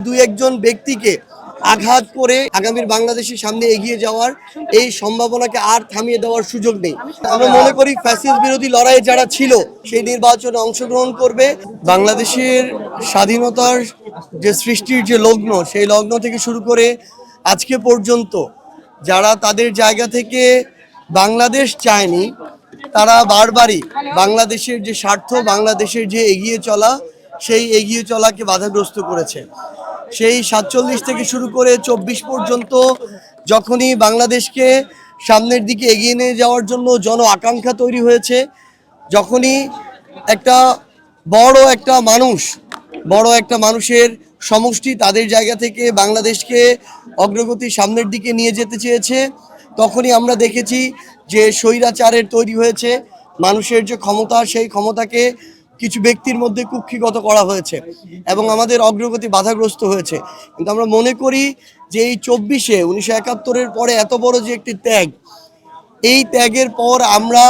দুই একজন ব্যক্তিকে আঘাত করে আগামীর বাংলাদেশের সামনে এগিয়ে যাওয়ার এই সম্ভাবনাকে আর থামিয়ে দেওয়ার সুযোগ নেই। আমরা মনে করি ফ্যাসিস্ট বিরোধী লড়াইয়ে যারা ছিল সেই নির্বাচনে অংশগ্রহণ করবে। বাংলাদেশের স্বাধীনতার যে সৃষ্টির যে লগ্ন, সেই লগ্ন থেকে শুরু করে আজকে পর্যন্ত যারা তাদের জায়গা থেকে বাংলাদেশ চায়নি, তারা বারবারই বাংলাদেশের যে স্বার্থ, বাংলাদেশের যে এগিয়ে চলা, সেই এগিয়ে চলাকে বাধাগ্রস্ত করেছে। সেই 47 থেকে শুরু করে 24 পর্যন্ত যখনই বাংলাদেশকে সামনের দিকে এগিয়ে নিয়ে যাওয়ার জন্য জন আকাঙ্ক্ষা তৈরি হয়েছে, যখনই একটা বড় একটা মানুষের সমষ্টি তাদের জায়গা থেকে বাংলাদেশকে অগ্রগতির সামনের দিকে নিয়ে যেতে চেয়েছে, তখনই আমরা দেখেছি যে স্বৈরাচারের তৈরি হয়েছে। মানুষের যে ক্ষমতা, সেই ক্ষমতাকে কিছু ব্যক্তির মধ্যে কুক্ষিগত করা হয়েছে এবং আমাদের অগ্রগতি বাধাগ্রস্ত হয়েছে। কিন্তু আমরা মনে করি যে এই 24-এ 1971-এর পরে এত বড় যে একটি ত্যাগ, এই ত্যাগের পর আমরা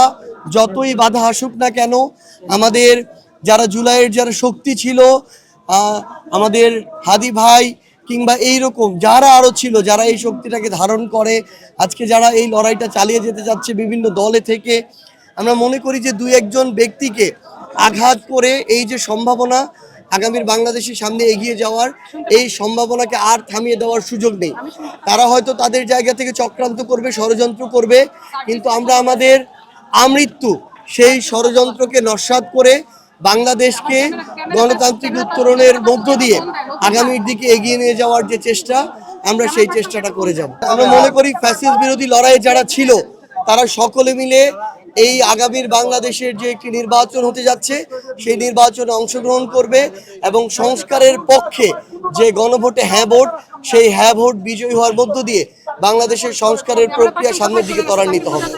যতই বাধা আসুক না কেন, আমাদের যারা জুলাইয়ের যারা শক্তি ছিল, আমাদের হাদি ভাই কিংবা এইরকম যারা আরও ছিল, যারা এই শক্তিটাকে ধারণ করে আজকে যারা এই লড়াইটা চালিয়ে যেতে যাচ্ছে বিভিন্ন দলে থেকে, আমরা মনে করি যে দুই একজন ব্যক্তিকে আঘাত করে এই যে সম্ভাবনা আগামীর বাংলাদেশের সামনে এগিয়ে যাওয়ার, এই সম্ভাবনাকে আর থামিয়ে দেওয়ার সুযোগ নেই। তারা হয়তো তাদের জায়গা থেকে চক্রান্ত করবে, ষড়যন্ত্র করবে, কিন্তু আমরা আমাদের আমৃত্যু সেই ষড়যন্ত্রকে নস্যাৎ করে বাংলাদেশকে গণতান্ত্রিক উত্তরণের মধ্য দিয়ে আগামীর দিকে এগিয়ে নিয়ে যাওয়ার যে চেষ্টা, আমরা সেই চেষ্টাটা করে যাব। আমরা মনে করি ফ্যাসিস্ট বিরোধী লড়াইয়ে যারা ছিল, তারা সকলে মিলে এই আগামীর বাংলাদেশের যে একটি নির্বাচন হতে যাচ্ছে, সেই নির্বাচনে অংশগ্রহণ করবে এবং সংস্কারের পক্ষে যে গণভোটে হ্যাঁ ভোট, সেই হ্যাঁ ভোট বিজয়ী হওয়ার মধ্য দিয়ে বাংলাদেশের সংস্কারের প্রক্রিয়া সামনের দিকে ত্বরান্বিত হবে।